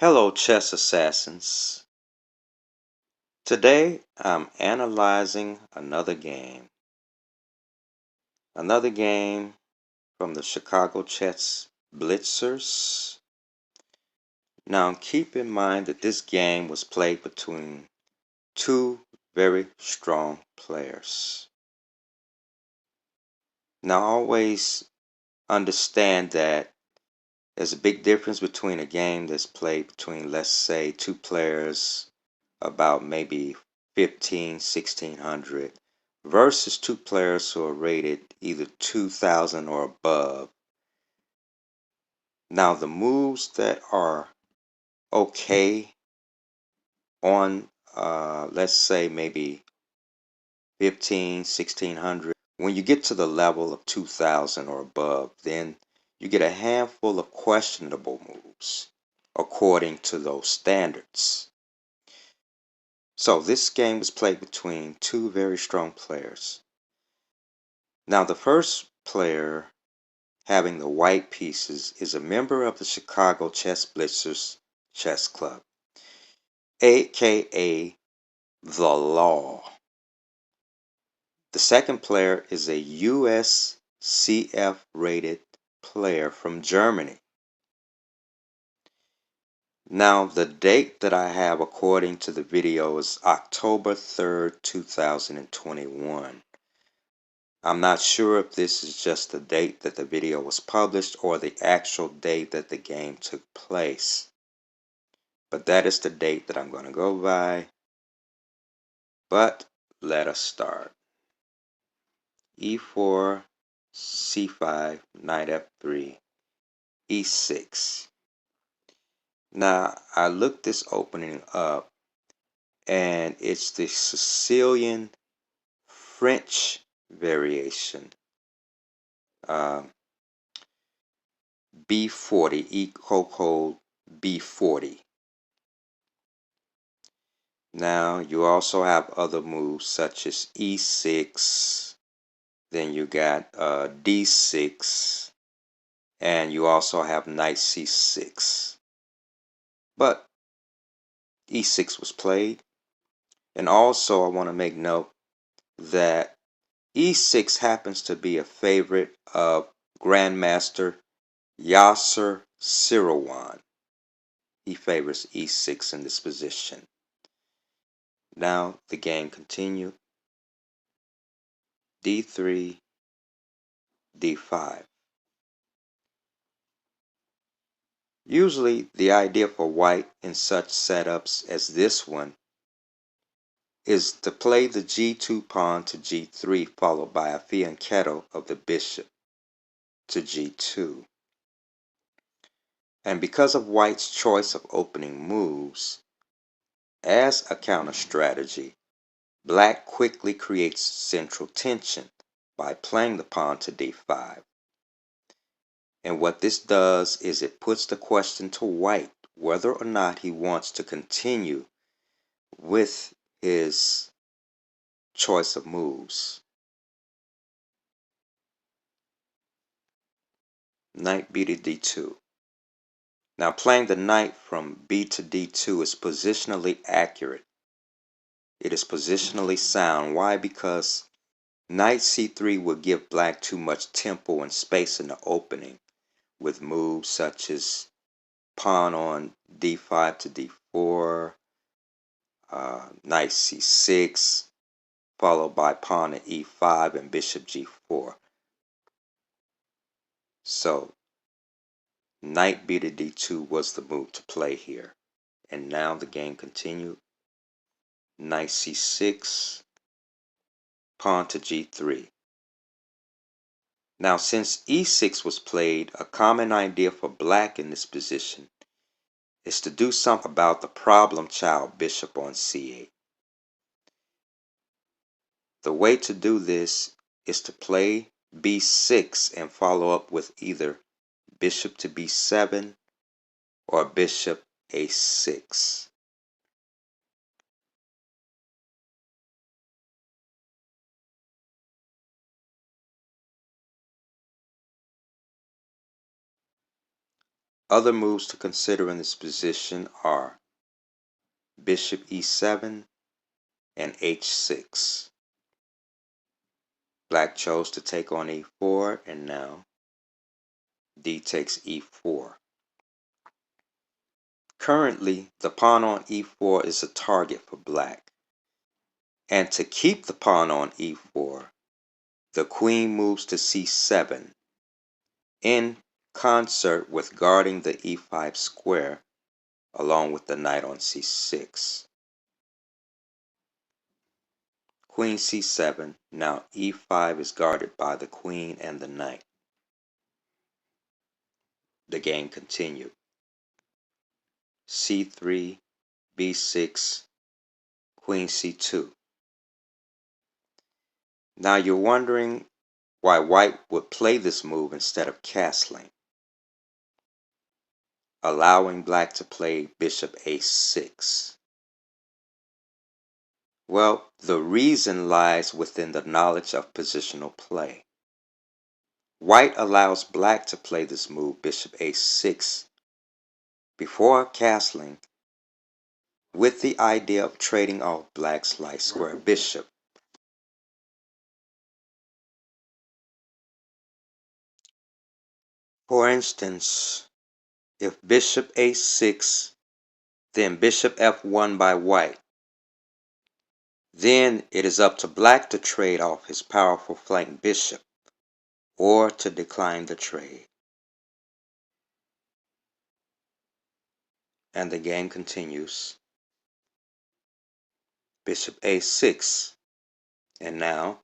Hello, chess assassins. Today I'm analyzing another game. Another game from the Chicago Chess Blitzers. Now keep in mind that this game was played between two very strong players. Now always understand that there's a big difference between a game that's played between, let's say, two players about maybe 1600 versus two players who are rated either 2000 or above. Now the moves that are okay on let's say maybe 1600, when you get to the level of 2000 or above, then you get a handful of questionable moves according to those standards. So this game was played between two very strong players. Now the first player having the white pieces is a member of the Chicago Chess Blitzers Chess Club, aka The Law. The second player is a USCF rated player from Germany. Now the date that I have according to the video is October 3rd, 2021. I'm not sure if this is just the date that the video was published or the actual date that the game took place. But that is the date that I'm going to go by. But let us start. E4, C5, knight F3, E6. Now I looked this opening up and it's the Sicilian French variation. B40, E B40. Now you also have other moves such as E6, then you got D6, and you also have knight C6. But E6 was played, and also I want to make note that E6 happens to be a favorite of Grandmaster Yasser Seirawan. He favors E6 in this position. Now the game continued. D3, D5. Usually the idea for white in such setups as this one is to play the G2 pawn to G3 followed by a fianchetto of the bishop to G2. And because of white's choice of opening moves, as a counter strategy, black quickly creates central tension by playing the pawn to D5. And what this does is it puts the question to white whether or not he wants to continue with his choice of moves. Knight b to d2. Now playing the knight from b to d2 is positionally accurate. It is positionally sound. Why? Because knight c3 would give black too much tempo and space in the opening with moves such as pawn on d5 to d4, knight c6, followed by pawn to e5 and bishop g4. So knight b to d2 was the move to play here. And now the game continued. Knight c6, pawn to g3. Now since e6 was played, a common idea for black in this position is to do something about the problem child bishop on c8. The way to do this is to play b6 and follow up with either bishop to b7 or bishop a6. Other moves to consider in this position are bishop e7 and h6. Black chose to take on e4, and now d takes e4. Currently, the pawn on e4 is a target for black. And to keep the pawn on e4, the queen moves to c7 in concert with guarding the e5 square along with the knight on c6. Queen c7, now e5 is guarded by the queen and the knight. The game continued. c3, b6, queen c2. Now you're wondering why white would play this move instead of castling, allowing black to play bishop a6. Well, the reason lies within the knowledge of positional play. White allows black to play this move, bishop a6, before castling, with the idea of trading off black's light square bishop. For instance, if bishop a6, then bishop f1 by white, then it is up to black to trade off his powerful flank bishop or to decline the trade. And the game continues. Bishop a6, and now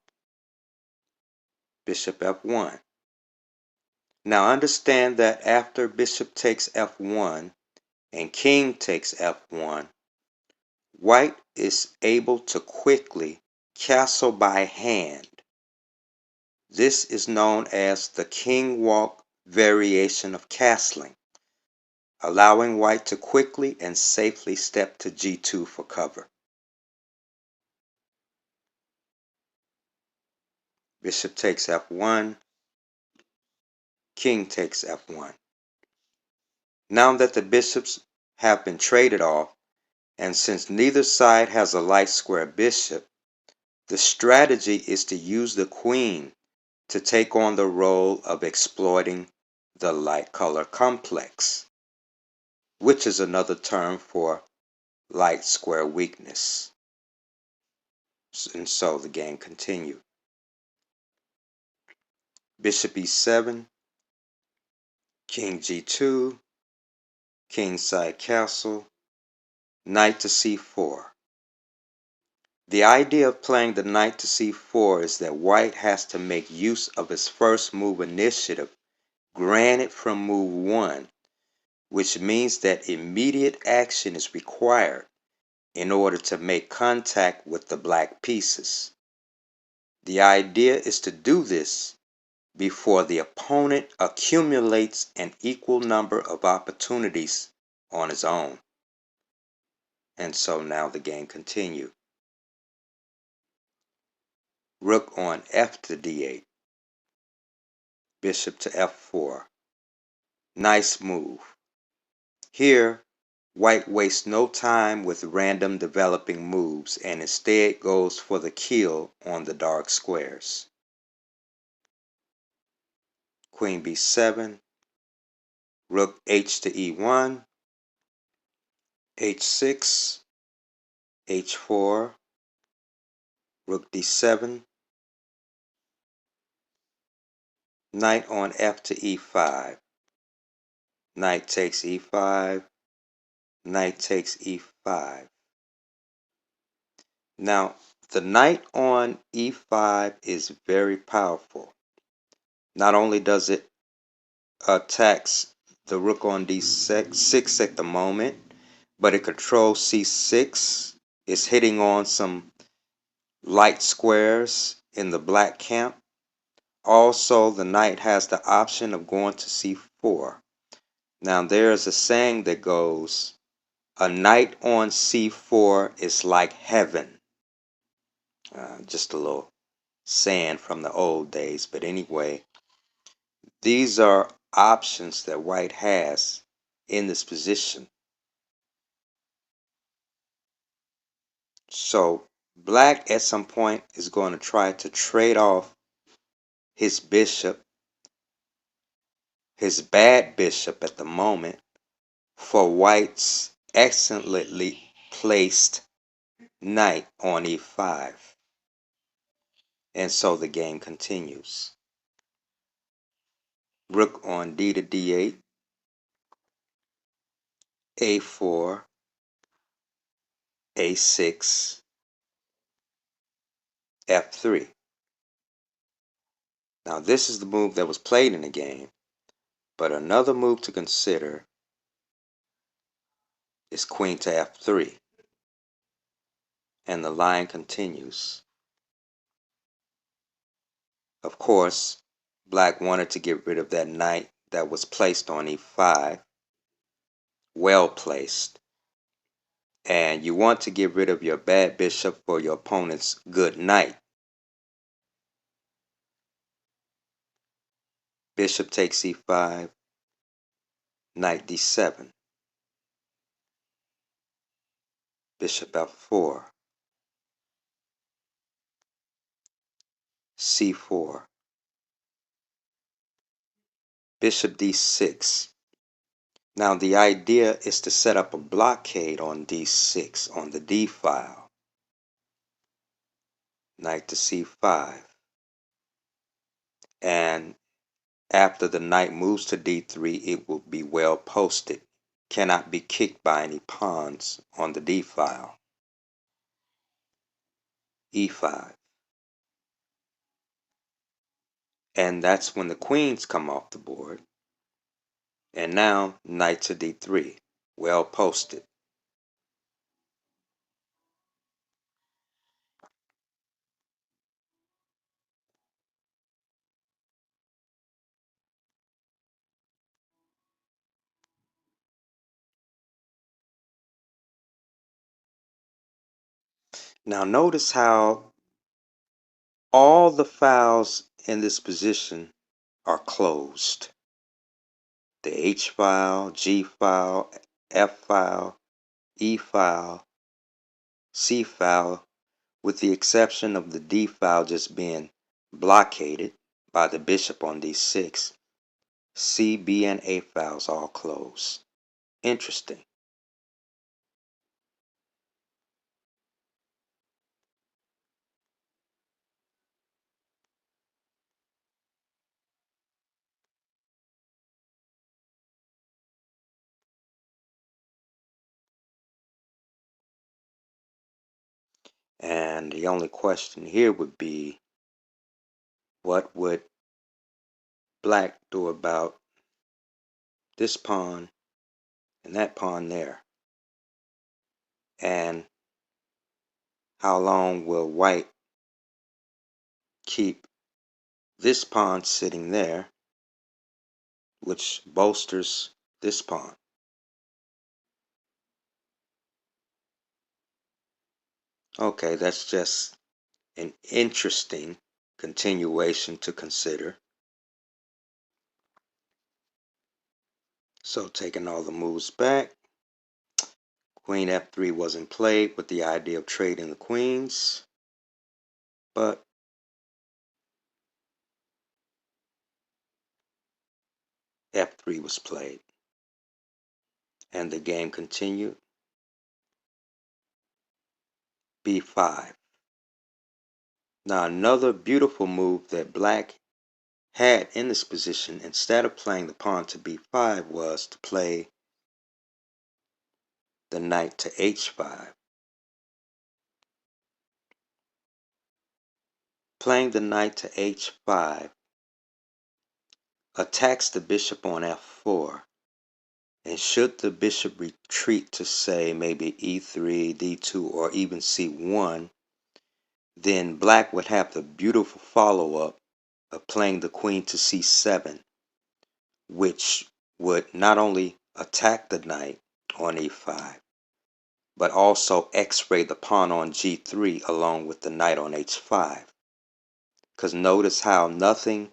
bishop f1. Now understand that after bishop takes f1 and king takes f1, white is able to quickly castle by hand. This is known as the king walk variation of castling, allowing white to quickly and safely step to g2 for cover. Bishop takes f1, king takes f1. Now that the bishops have been traded off, and since neither side has a light square bishop, the strategy is to use the queen to take on the role of exploiting the light color complex, which is another term for light square weakness. And so the game continued. Bishop e7, king g2, kingside castle, knight to c4. The idea of playing the knight to c4 is that white has to make use of his first move initiative granted from move 1, which means that immediate action is required in order to make contact with the black pieces. The idea is to do this before the opponent accumulates an equal number of opportunities on his own. And so now the game continued. Rook on f to d8. Bishop to f4. Nice move. Here, white wastes no time with random developing moves and instead goes for the kill on the dark squares. Queen b7, rook h to e1, h6, h4, rook d7, knight on f to e5, knight takes e5, knight takes e5. Now, the knight on e5 is very powerful. Not only does it attacks the rook on d6 at the moment, but it controls c6. It's hitting on some light squares in the black camp. Also, the knight has the option of going to c4. Now, there's a saying that goes, a knight on c4 is like heaven. Just a little saying from the old days. But anyway, these are options that white has in this position. So black at some point is going to try to trade off his bishop, his bad bishop at the moment, for white's excellently placed knight on e5. And so the game continues. Rook on d to d8, a4, a6, f3. Now this is the move that was played in the game, but another move to consider is queen to f3. And the line continues. Of course, black wanted to get rid of that knight that was placed on e5, well placed. And you want to get rid of your bad bishop for your opponent's good knight. Bishop takes e5, knight d7, bishop f4, c4, bishop d6. Now the idea is to set up a blockade on d6 on the d file. Knight to c5. And after the knight moves to d3, it will be well posted. Cannot be kicked by any pawns on the d file. e5. And that's when the queens come off the board. And now knight to d3, well posted. Now notice how all the files in this position are closed. The H file, G file, F file, E file, C file, with the exception of the D file just being blockaded by the bishop on D6. C, B, and A files all closed. Interesting. And the only question here would be, what would black do about this pawn and that pawn there? And how long will white keep this pawn sitting there, which bolsters this pawn? Okay, that's just an interesting continuation to consider. So taking all the moves back, queen f3 wasn't played with the idea of trading the queens, but f3 was played. And the game continued. b5. Now another beautiful move that black had in this position, instead of playing the pawn to b5, was to play the knight to h5. Playing the knight to h5 attacks the bishop on f4, and should the bishop retreat to, say, maybe e3, d2, or even c1, then black would have the beautiful follow-up of playing the queen to c7, which would not only attack the knight on e5, but also x-ray the pawn on g3 along with the knight on h5. Because notice how nothing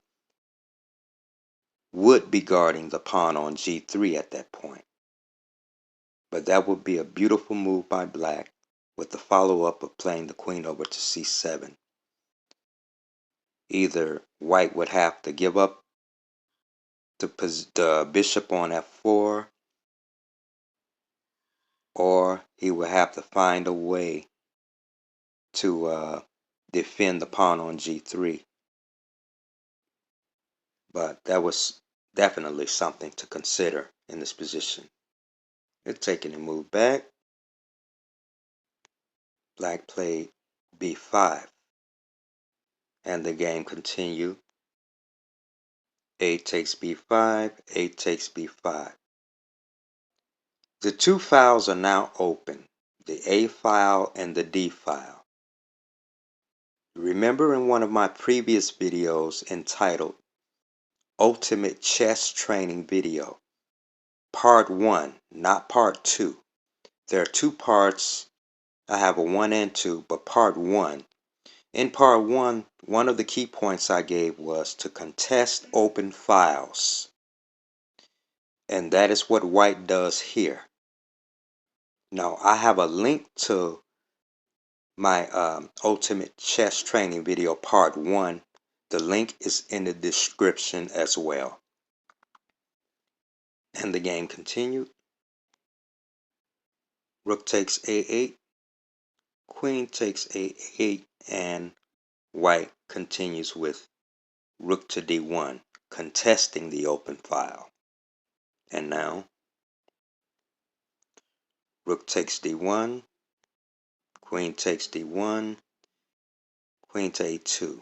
would be guarding the pawn on g3 at that point. But that would be a beautiful move by black, with the follow-up of playing the queen over to c7. Either white would have to give up the bishop on f4, or he would have to find a way to defend the pawn on g3. But that was definitely something to consider in this position. It's taking a move back. Black played b5, and the game continued. A takes b5, A takes b5. The two files are now open, the A file and the D file. Remember in one of my previous videos entitled Ultimate Chess Training Video, Part 1, not Part 2. There are two parts. I have a 1 and 2, but Part 1. In Part 1, one of the key points I gave was to contest open files. And that is what white does here. Now, I have a link to my Ultimate Chess Training video, Part 1. The link is in the description as well. And the game continued. Rook takes a8, queen takes a8, and white continues with rook to d1, contesting the open file. And now, rook takes d1, queen takes d1, queen to a2.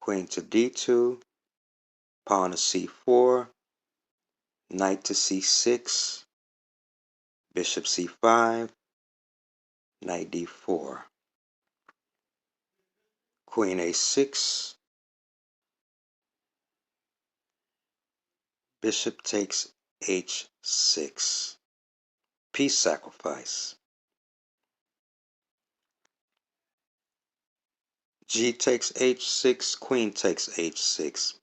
Queen to d2, pawn to c4, knight to c6, bishop c5, knight d4, queen a6, bishop takes h6, piece sacrifice, g takes h6, queen takes h6,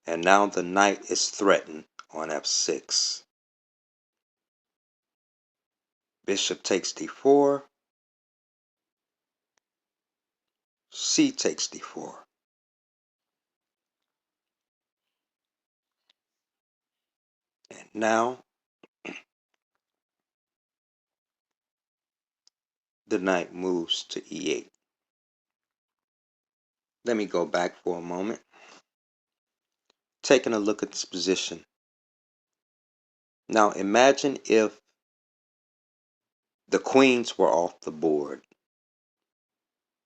and now the knight is threatened on f6. Bishop takes d4, c takes d4. And now the knight moves to e8. Let me go back for a moment. Taking a look at this position. Now imagine if the queens were off the board.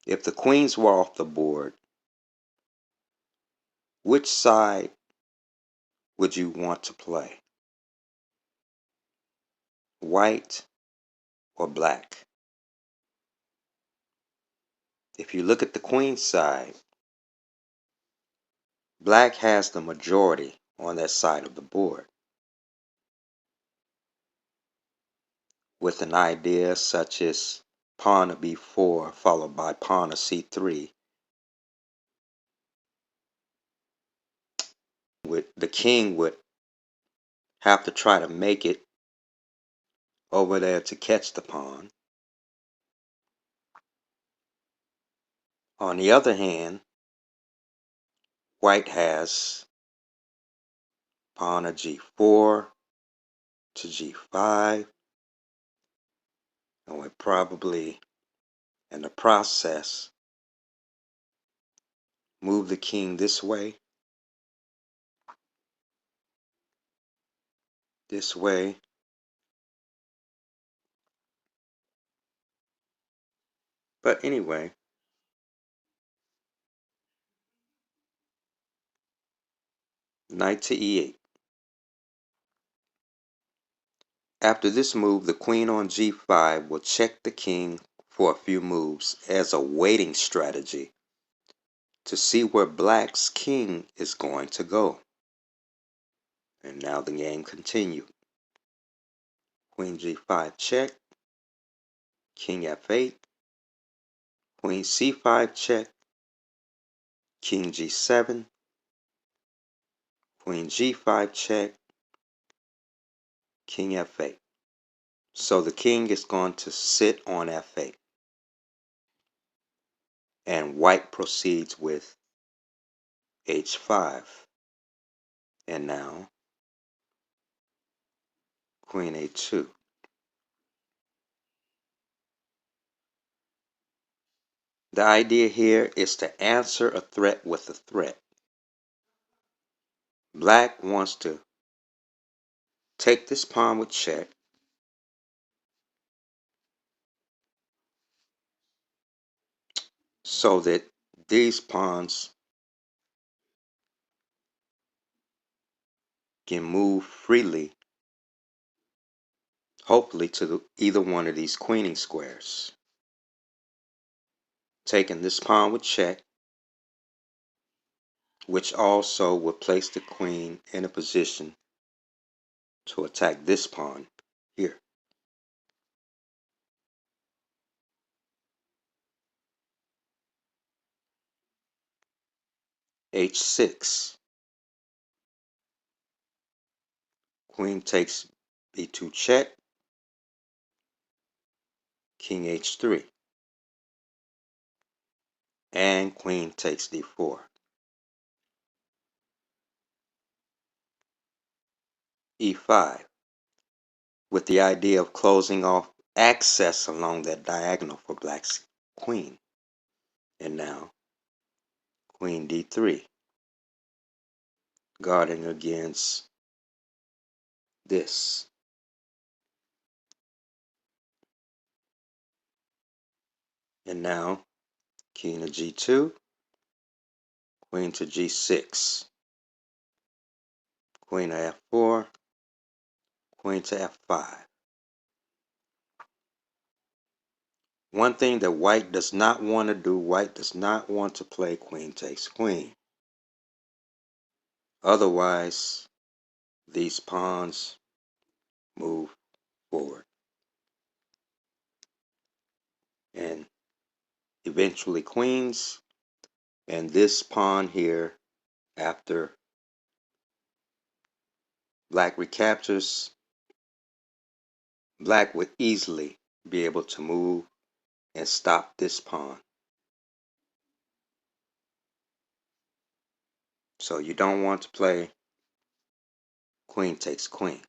If the queens were off the board, which side would you want to play? White or black? If you look at the queen side, black has the majority on that side of the board, with an idea such as pawn to b4 followed by pawn to c3. The king would have to try to make it over there to catch the pawn. On the other hand, white has pawn to g4 to g5, and would probably, in the process, move the king this way, this way, but anyway, knight to e8. After this move, the queen on g5 will check the king for a few moves as a waiting strategy to see where black's king is going to go. And now the game continued. Queen g5 check, king f8, queen c5 check, king g7, queen g5 check, king f8. So the king is going to sit on f8. And white proceeds with h5. And now queen a2. The idea here is to answer a threat with a threat. Black wants to take this pawn with check, so that these pawns can move freely, hopefully to either one of these queening squares. Taking this pawn with check, which also will place the queen in a position to attack this pawn here. h6. Queen takes b2 check, king h3, and queen takes d4. e5, with the idea of closing off access along that diagonal for black's queen. And now queen d3, guarding against this. And now king to g2, queen to g6, queen to f4, queen to f5. One thing that white does not want to do, white does not want to play queen takes queen. Otherwise, these pawns move forward. And eventually queens, and this pawn here, after black recaptures, black would easily be able to move and stop this pawn. So you don't want to play queen takes queen.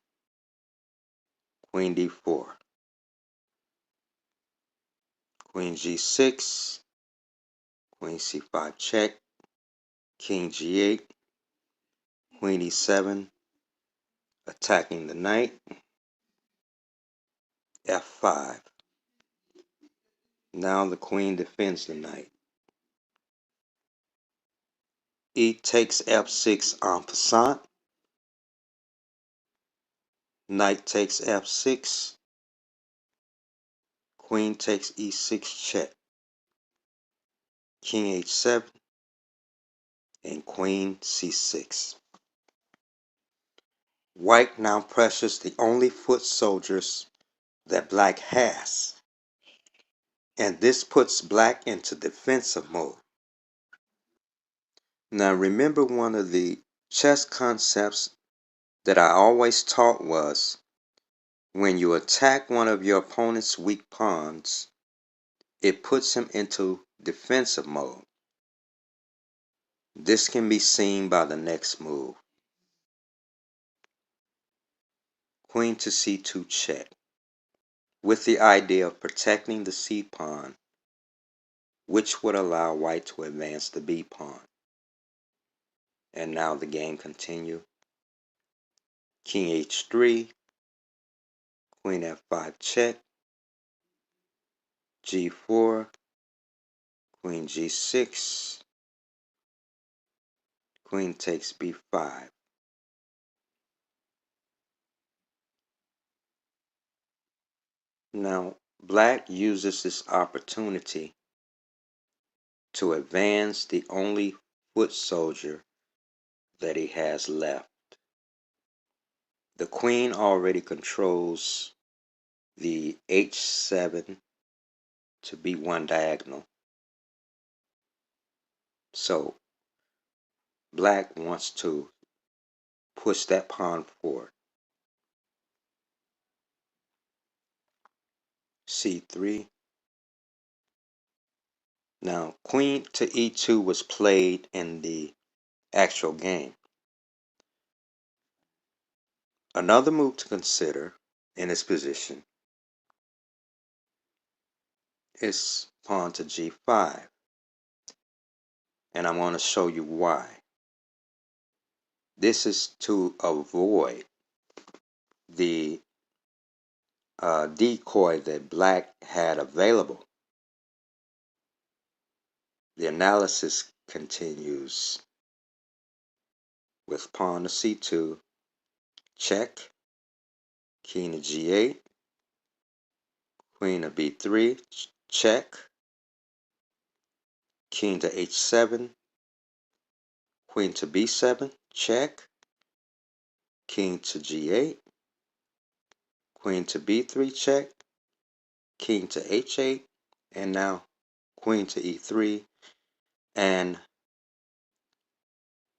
Queen d4, queen g6, queen c5 check, king g8, queen e7, attacking the knight, f5. Now the queen defends the knight. E takes f6 en passant. Knight takes f6. Queen takes e6 check. King h7 and queen c6. White now pressures the only foot soldiers that black has, and this puts black into defensive mode. Now remember, one of the chess concepts that I always taught was, when you attack one of your opponent's weak pawns, it puts him into defensive mode. This can be seen by the next move. Queen to c2 check, with the idea of protecting the c pawn, which would allow white to advance the b pawn. And now the game continue. King h3, queen f5 check, g4, queen g6, queen takes b5. Now black uses this opportunity to advance the only foot soldier that he has left. The queen already controls the h7 to b1 diagonal. So Black wants to push that pawn forward. C3. Now, queen to e2 was played in the actual game. Another move to consider in this position is pawn to g5. And I want to show you why. This is to avoid the decoy that black had available. The analysis continues with pawn to c2, check, king to g8, queen to b3, check, king to h7, queen to b7, check, king to g8, queen to b3, check, king to h8, and now queen to e3. And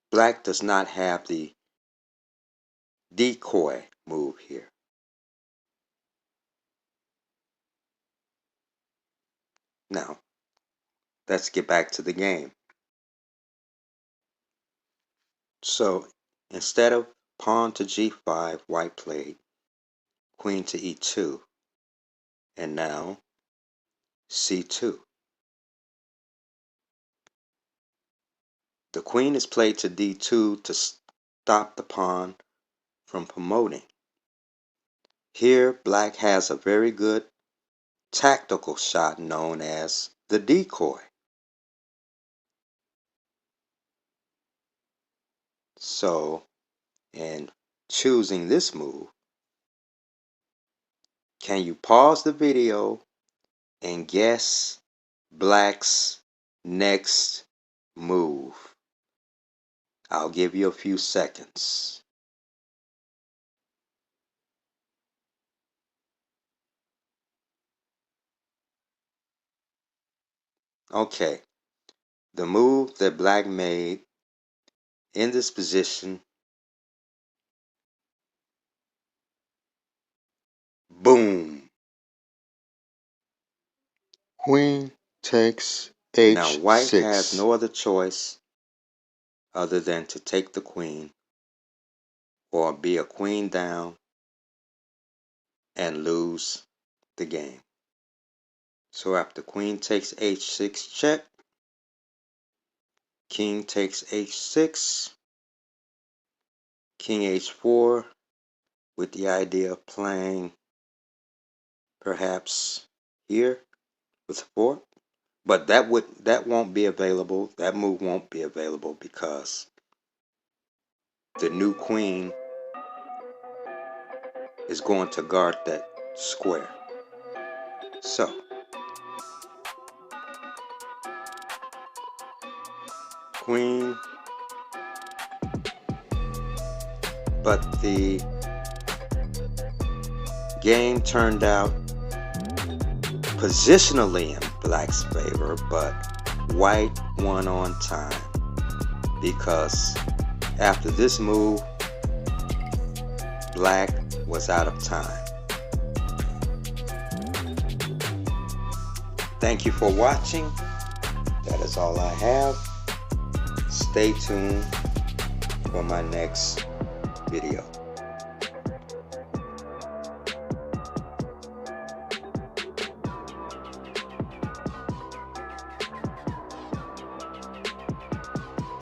black does not have the decoy move here. Now, let's get back to the game. So, instead of pawn to g5, white played queen to e2, and now c2. The queen is played to d2 to stop the pawn from promoting. Here, black has a very good tactical shot known as the decoy. So, in choosing this move, can you pause the video and guess black's next move? I'll give you a few seconds. Okay, the move that black made in this position, boom. Queen takes h6. Now white has no other choice other than to take the queen or be a queen down and lose the game. So after queen takes h6 check, king takes h6, king h4, with the idea of playing perhaps here with 4. But that won't be available. That move won't be available because the new queen is going to guard that square. So queen, but the game turned out positionally in black's favor, but white won on time because after this move, black was out of time. Thank you for watching. That is all I have. Stay tuned for my next video.